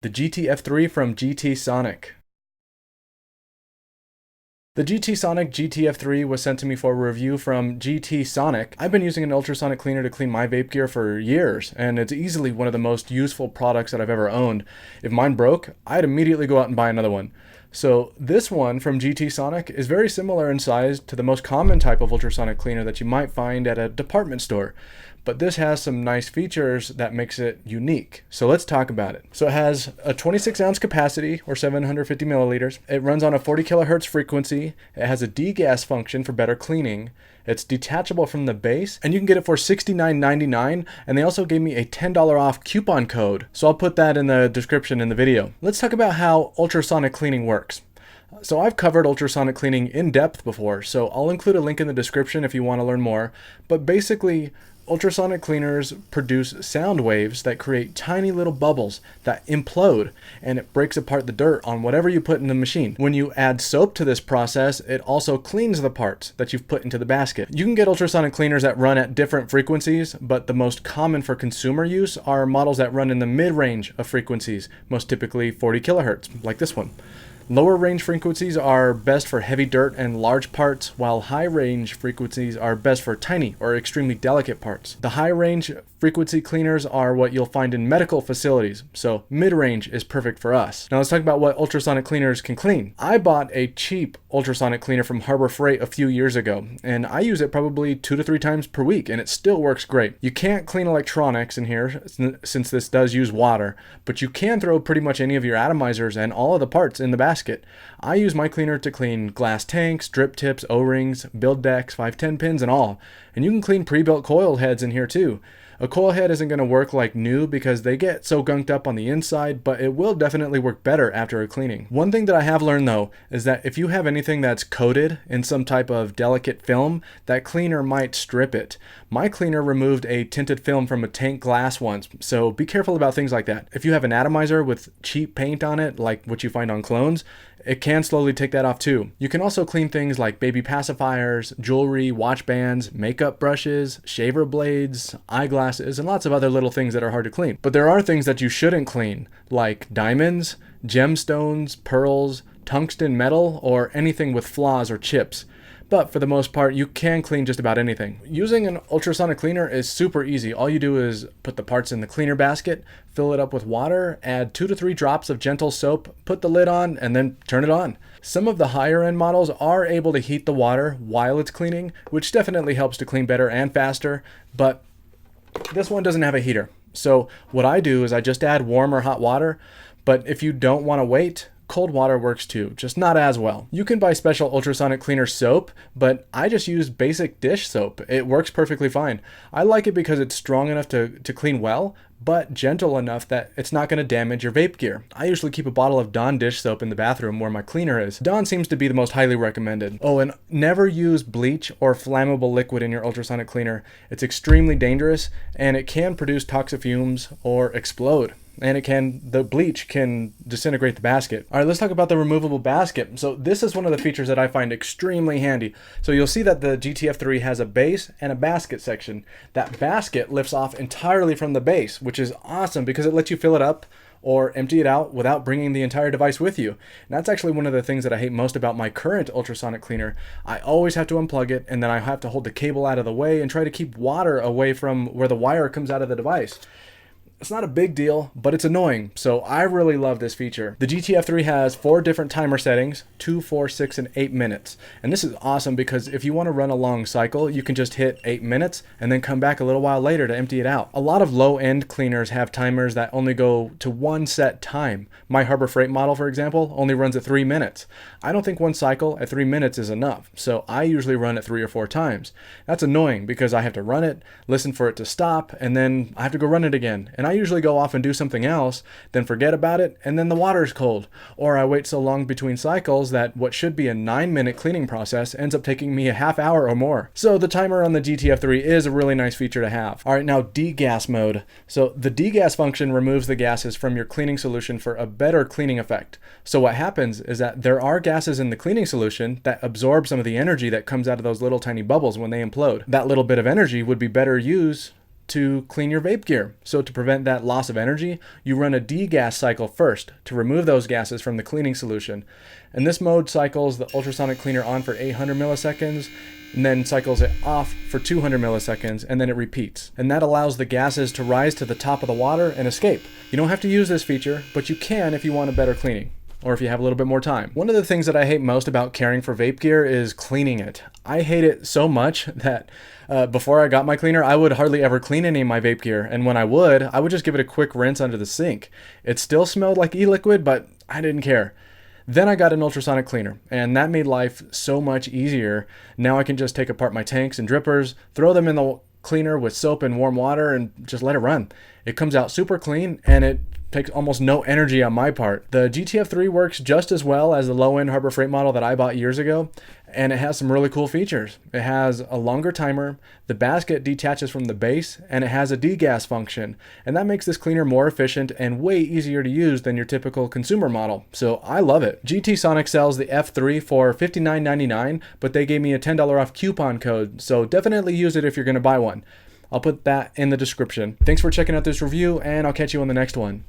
The GT-F3 from GTSonic. The GTSonic GT-F3 was sent to me for a review from GTSonic. I've been using an ultrasonic cleaner to clean my vape gear for years, and it's easily one of the most useful products that I've ever owned. If mine broke, I'd immediately go out and buy another one. So this one from GTSonic is very similar in size to the most common type of ultrasonic cleaner that you might find at a department store. But this has some nice features that makes it unique. So let's talk about it. So it has a 26 ounce capacity, or 750 milliliters. It runs on a 40 kilohertz frequency. It has a degas function for better cleaning. It's detachable from the base, and you can get it for $69.99, and they also gave me a $10 off coupon code. So I'll put that in the description in the video. Let's talk about how ultrasonic cleaning works. So I've covered ultrasonic cleaning in depth before, so I'll include a link in the description if you want to learn more. But basically, ultrasonic cleaners produce sound waves that create tiny little bubbles that implode, and it breaks apart the dirt on whatever you put in the machine. When you add soap to this process, it also cleans the parts that you've put into the basket. You can get ultrasonic cleaners that run at different frequencies, but the most common for consumer use are models that run in the mid-range of frequencies, most typically 40 kilohertz, like this one. Lower range frequencies are best for heavy dirt and large parts, while high range frequencies are best for tiny or extremely delicate parts. The high range frequency cleaners are what you'll find in medical facilities, so mid-range is perfect for us. Now let's talk about what ultrasonic cleaners can clean. I bought a cheap ultrasonic cleaner from Harbor Freight a few years ago, and I use it probably 2 to 3 times per week, and it still works great. You can't clean electronics in here since this does use water, but you can throw pretty much any of your atomizers and all of the parts in the basket. I use my cleaner to clean glass tanks, drip tips, O-rings, build decks, 510 pins, and all. And you can clean pre-built coil heads in here too. A coil head isn't going to work like new because they get so gunked up on the inside, but it will definitely work better after a cleaning. One thing that I have learned though is that if you have anything that's coated in some type of delicate film, that cleaner might strip it. My cleaner removed a tinted film from a tank glass once, so be careful about things like that. If you have an atomizer with cheap paint on it, like what you find on clones, it can slowly take that off too. You can also clean things like baby pacifiers, jewelry, watch bands, makeup brushes, shaver blades, eyeglasses, and lots of other little things that are hard to clean. But there are things that you shouldn't clean, like diamonds, gemstones, pearls, tungsten metal, or anything with flaws or chips. But for the most part, you can clean just about anything. Using an ultrasonic cleaner is super easy. All you do is put the parts in the cleaner basket, fill it up with water, add 2 to 3 drops of gentle soap, put the lid on, and then turn it on. Some of the higher end models are able to heat the water while it's cleaning, which definitely helps to clean better and faster, but this one doesn't have a heater. So what I do is I just add warm or hot water, but if you don't want to wait, cold water works too, just not as well. You can buy special ultrasonic cleaner soap, but I just use basic dish soap. It works perfectly fine. I like it because it's strong enough to clean well, but gentle enough that it's not going to damage your vape gear. I usually keep a bottle of Dawn dish soap in the bathroom where my cleaner is. Dawn seems to be the most highly recommended. Oh, and never use bleach or flammable liquid in your ultrasonic cleaner. It's extremely dangerous, and it can produce toxic fumes or explode. And the bleach can disintegrate the basket. All right, let's talk about the removable basket. So this is one of the features that I find extremely handy. So you'll see that the GT-F3 has a base and a basket section. That basket lifts off entirely from the base, which is awesome because it lets you fill it up or empty it out without bringing the entire device with you. And that's actually one of the things that I hate most about my current ultrasonic cleaner. I always have to unplug it, and then I have to hold the cable out of the way and try to keep water away from where the wire comes out of the device. It's not a big deal, but it's annoying, so I really love this feature. The GT-F3 has 4 different timer settings, 2, 4, 6, and 8 minutes. And this is awesome because if you want to run a long cycle, you can just hit 8 minutes and then come back a little while later to empty it out. A lot of low-end cleaners have timers that only go to one set time. My Harbor Freight model, for example, only runs at 3 minutes. I don't think one cycle at 3 minutes is enough, so I usually run it 3 or 4 times. That's annoying because I have to run it, listen for it to stop, and then I have to go run it again. And I usually go off and do something else, then forget about it, and then the water's cold. Or I wait so long between cycles that what should be a 9-minute cleaning process ends up taking me a half hour or more. So the timer on the GT-F3 is a really nice feature to have. All right, now degas mode. So the degas function removes the gases from your cleaning solution for a better cleaning effect. So what happens is that there are gases in the cleaning solution that absorb some of the energy that comes out of those little tiny bubbles when they implode. That little bit of energy would be better used to clean your vape gear. So to prevent that loss of energy, you run a degas cycle first to remove those gases from the cleaning solution. And this mode cycles the ultrasonic cleaner on for 800 milliseconds, and then cycles it off for 200 milliseconds, and then it repeats. And that allows the gases to rise to the top of the water and escape. You don't have to use this feature, but you can if you want a better cleaning, or if you have a little bit more time. One of the things that I hate most about caring for vape gear is cleaning it. I hate it so much that before I got my cleaner, I would hardly ever clean any of my vape gear. And when I would just give it a quick rinse under the sink. It still smelled like e-liquid, but I didn't care. Then I got an ultrasonic cleaner, and that made life so much easier. Now I can just take apart my tanks and drippers, throw them in the cleaner with soap and warm water, and just let it run. It comes out super clean, and it takes almost no energy on my part. The GT-F3 works just as well as the low-end Harbor Freight model that I bought years ago, and it has some really cool features. It has a longer timer, the basket detaches from the base, and it has a degas function, and that makes this cleaner more efficient and way easier to use than your typical consumer model. So I love it. GTSonic sells the F3 for $59.99, but they gave me a $10 off coupon code, so definitely use it if you're going to buy one. I'll put that in the description. Thanks for checking out this review, and I'll catch you on the next one.